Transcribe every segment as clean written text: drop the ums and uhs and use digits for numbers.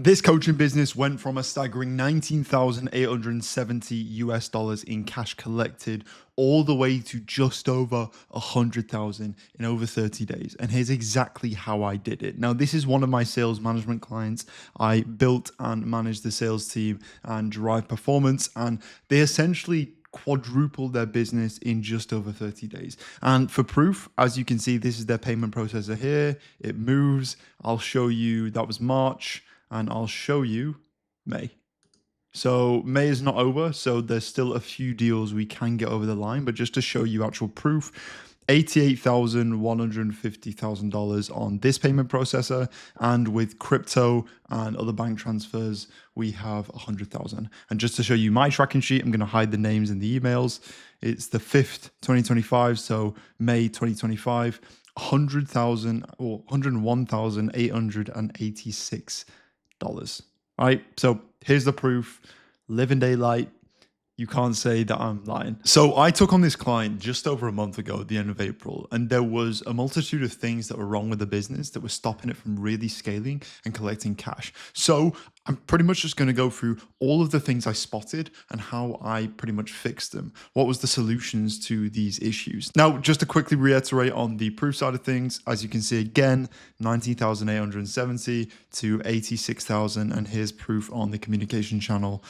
This coaching business went from a staggering $19,870 in cash collected all the way to just over 100,000 in over 30 days. And here's exactly how I did it. Now, this is one of my sales management clients. I built and managed the sales team and drive performance, and they essentially quadrupled their business in just over 30 days. And for proof, as you can see, this is their payment processor here. It moves. I'll show you that was March, and I'll show you May. So May is not over, so there's still a few deals we can get over the line, but just to show you actual proof, $88,150,000 on this payment processor, and with crypto and other bank transfers, we have 100,000. And just to show you my tracking sheet, I'm going to hide the names in the emails. It's the 5th, 2025, so May 2025, 100,000 or $101,886. Right? So here's the proof. Live in daylight. You can't say that I'm lying. So I took on this client just over a month ago at the end of April, and there was a multitude of things that were wrong with the business that were stopping it from really scaling and collecting cash. So I'm pretty much just going to go through all of the things I spotted and how I pretty much fixed them. What was the solutions to these issues? Now, just to quickly reiterate on the proof side of things, as you can see again, 19,870 to 86,000, and here's proof on the communication channel.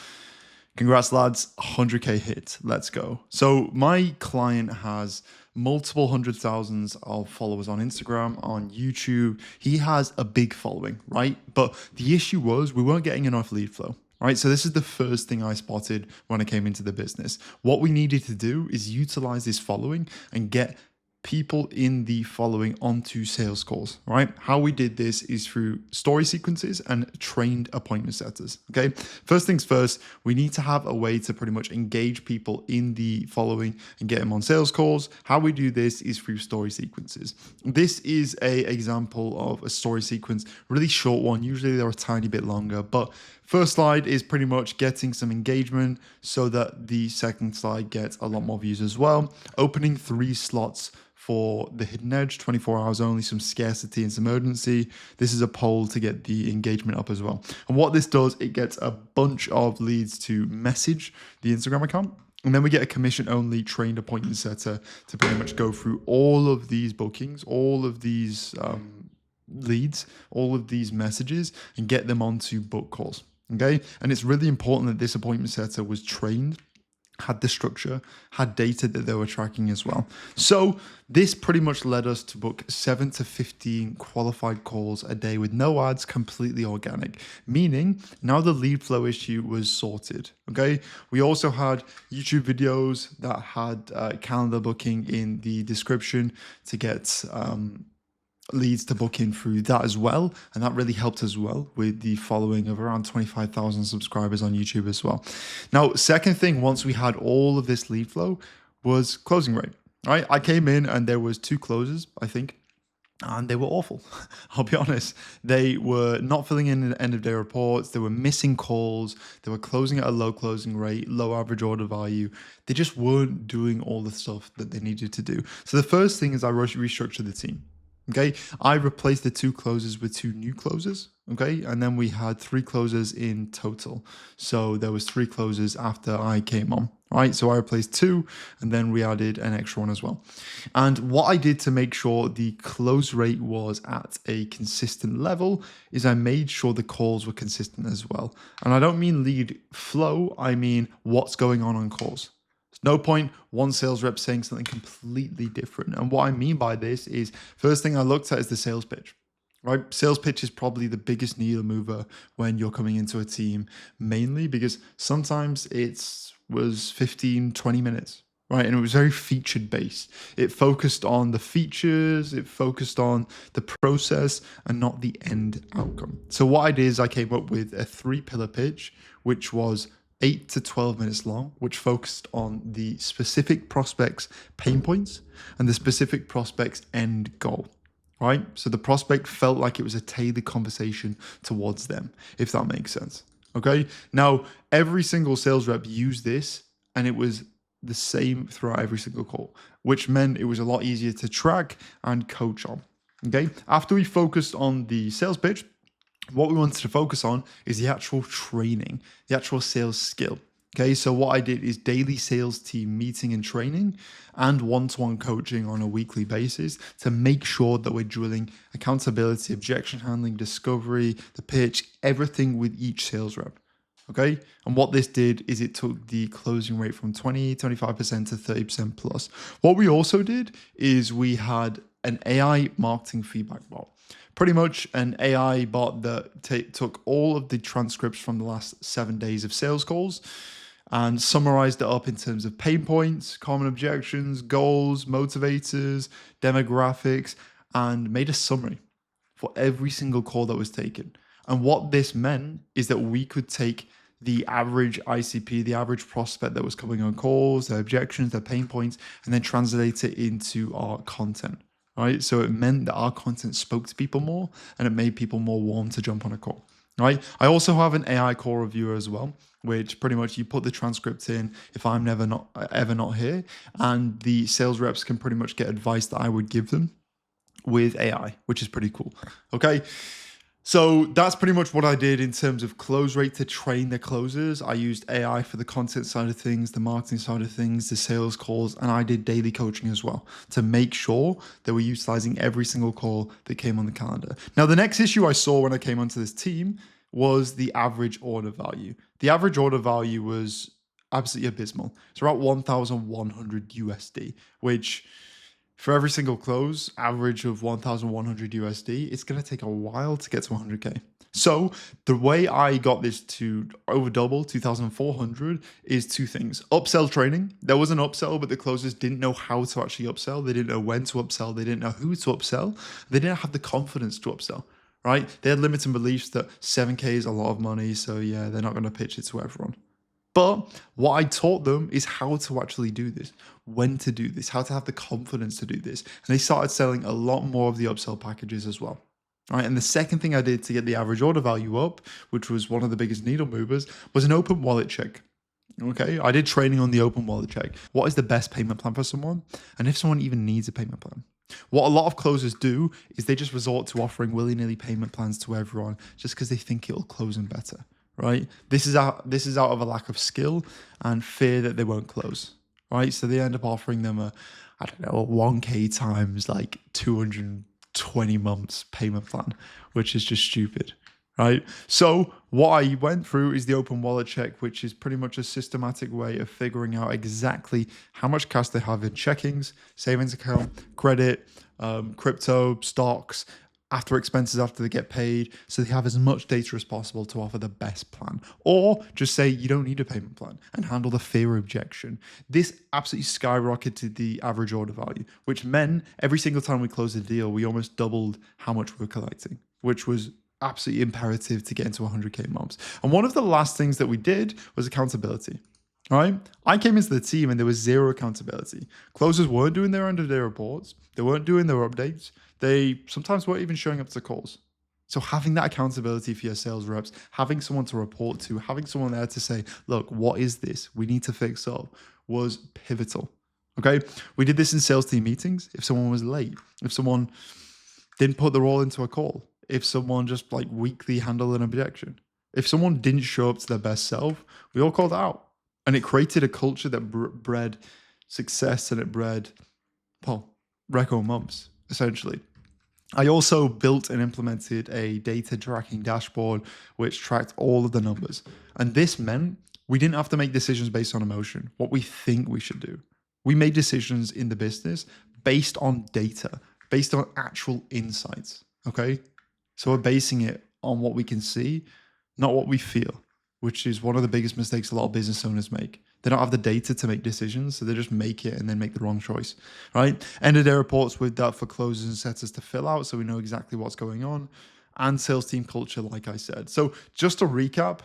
Congrats, lads, 100K hit. Let's go. So my client has multiple hundred thousands of followers on Instagram, on YouTube. He has a big following, right? But the issue was we weren't getting enough lead flow. Right, so this is the first thing I spotted when I came into the business. What we needed to do is utilize this following and get people in the following onto sales calls, right? How we did this is through story sequences and trained appointment setters, okay? First things first, we need to have a way to pretty much engage people in the following and get them on sales calls. How we do this is through story sequences. This is an example of a story sequence, really short one. Usually they're a tiny bit longer, but first slide is pretty much getting some engagement so that the second slide gets a lot more views as well. Opening 3 slots for the hidden edge, 24 hours only, some scarcity and some urgency. This is a poll to get the engagement up as well. And what this does, it gets a bunch of leads to message the Instagram account. And then we get a commission only trained appointment setter to pretty much go through all of these bookings, all of these leads, all of these messages, and get them onto book calls. Okay. And it's really important that this appointment setter was trained, had the structure, had data that they were tracking as well. So this pretty much led us to book 7 to 15 qualified calls a day with no ads, completely organic, meaning now the lead flow issue was sorted. Okay. We also had YouTube videos that had calendar booking in the description to get leads to book in through that as well. And that really helped as well with the following of around 25,000 subscribers on YouTube as well. Now, second thing, once we had all of this lead flow, was closing rate, right? I came in and there was 2 closes, I think, and they were awful. I'll be honest. They were not filling in the end of day reports. They were missing calls. They were closing at a low closing rate, low average order value. They just weren't doing all the stuff that they needed to do. So the first thing is I restructured the team. Okay, I replaced the 2 closers with 2 new closers. Okay, and then we had 3 closers in total. So there was 3 closers after I came on. Right, so I replaced 2, and then we added an extra one as well. And what I did to make sure the close rate was at a consistent level is I made sure the calls were consistent as well. And I don't mean lead flow, I mean what's going on calls. No point one sales rep saying something completely different. And what I mean by this is, first thing I looked at is the sales pitch, right? Sales pitch is probably the biggest needle mover when you're coming into a team, mainly because sometimes it was 15, 20 minutes, right? And it was very featured based. It focused on the features, it focused on the process and not the end outcome. So what I did is I came up with a 3-pillar pitch, which was 8 to 12 minutes long, which focused on the specific prospect's pain points and the specific prospect's end goal, right? So the prospect felt like it was a tailored conversation towards them, if that makes sense. Okay. Now, every single sales rep used this and it was the same throughout every single call, which meant it was a lot easier to track and coach on. Okay. After we focused on the sales pitch, What we wanted to focus on is the actual training, the actual sales skill. Okay, so what I did is daily sales team meeting and training and one-to-one coaching on a weekly basis to make sure that we're drilling accountability, objection handling, discovery, the pitch, everything with each sales rep. Okay. And what this did is it took the closing rate from 25% to 30% plus. What we also did is we had an AI marketing feedback bot, pretty much an AI bot that took all of the transcripts from the last 7 days of sales calls and summarized it up in terms of pain points, common objections, goals, motivators, demographics, and made a summary for every single call that was taken. And what this meant is that we could take the average ICP, the average prospect that was coming on calls, their objections, their pain points, and then translate it into our content, right? So it meant that our content spoke to people more and it made people more warm to jump on a call, right? I also have an AI call reviewer as well, which pretty much you put the transcript in if I'm ever not here, and the sales reps can pretty much get advice that I would give them with AI, which is pretty cool. Okay. So that's pretty much what I did in terms of close rate to train the closers. I used AI for the content side of things, the marketing side of things, the sales calls, and I did daily coaching as well to make sure that we're utilizing every single call that came on the calendar. Now, the next issue I saw when I came onto this team was the average order value. The average order value was absolutely abysmal. It's around 1,100 USD, which for every single close, average of 1,100 USD, it's going to take a while to get to 100K. So the way I got this to over double 2,400 is two things. Upsell training. There was an upsell, but the closers didn't know how to actually upsell. They didn't know when to upsell. They didn't know who to upsell. They didn't have the confidence to upsell, right? They had limiting beliefs that 7K is a lot of money. So yeah, they're not going to pitch it to everyone. But what I taught them is how to actually do this, when to do this, how to have the confidence to do this. And they started selling a lot more of the upsell packages as well. All right. And the second thing I did to get the average order value up, which was one of the biggest needle movers, was an open wallet check. Okay. I did training on the open wallet check. What is the best payment plan for someone? And if someone even needs a payment plan. What a lot of closers do is they just resort to offering willy-nilly payment plans to everyone just because they think it'll close them better. Right? This is out of a lack of skill and fear that they won't close. Right? So they end up offering them a 1K times like 220 months payment plan, which is just stupid. Right? So what I went through is the open wallet check, which is pretty much a systematic way of figuring out exactly how much cash they have in checkings, savings account, credit, crypto, stocks, after expenses after they get paid, so they have as much data as possible to offer the best plan. Or just say you don't need a payment plan and handle the fear objection. This absolutely skyrocketed the average order value, which meant every single time we closed a deal, we almost doubled how much we were collecting, which was absolutely imperative to get into 100K months. And one of the last things that we did was accountability. All right. I came into the team and there was zero accountability. Closers weren't doing their end of day reports. They weren't doing their updates. They sometimes weren't even showing up to calls. So having that accountability for your sales reps, having someone to report to, having someone there to say, look, what is this? We need to fix up, was pivotal. Okay. We did this in sales team meetings. If someone was late, if someone didn't put the role into a call, if someone just like weakly handled an objection, if someone didn't show up to their best self, we all called out. And it created a culture that bred success and it bred, well, record months, essentially. I also built and implemented a data tracking dashboard which tracked all of the numbers. And this meant we didn't have to make decisions based on emotion, what we think we should do. We made decisions in the business based on data, based on actual insights. Okay. So we're basing it on what we can see, not what we feel, which is one of the biggest mistakes a lot of business owners make. They don't have the data to make decisions, so they just make it and then make the wrong choice, right? End of day reports with that for closers and setters to fill out so we know exactly what's going on, and sales team culture, like I said. So just to recap,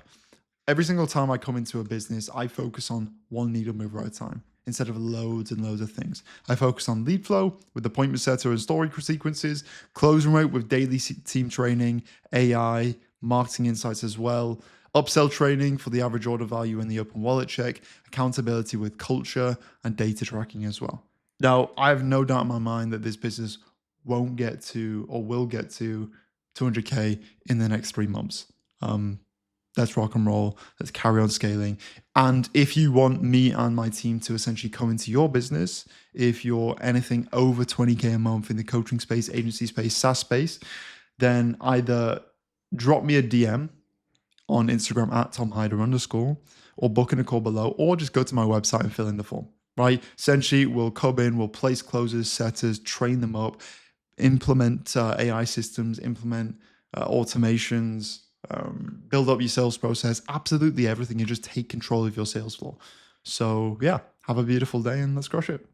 every single time I come into a business, I focus on one needle mover at a time instead of loads and loads of things. I focus on lead flow with appointment setter and story sequences, closing rate with daily team training, AI, marketing insights as well, upsell training for the average order value and the open wallet check, accountability with culture, and data tracking as well. Now, I have no doubt in my mind that this business won't get to or will get to 200K in the next 3 months. Um, let's rock and roll. Let's carry on scaling. And if you want me and my team to essentially come into your business, if you're anything over 20K a month in the coaching space, agency space, SaaS space, then either drop me a DM on Instagram at @TomHyder_, or book in a call below, or just go to my website and fill in the form, right? Essentially, we'll come in, we'll place closers, setters, train them up, implement AI systems, implement automations, build up your sales process, absolutely everything, and just take control of your sales floor. So yeah, have a beautiful day and let's crush it.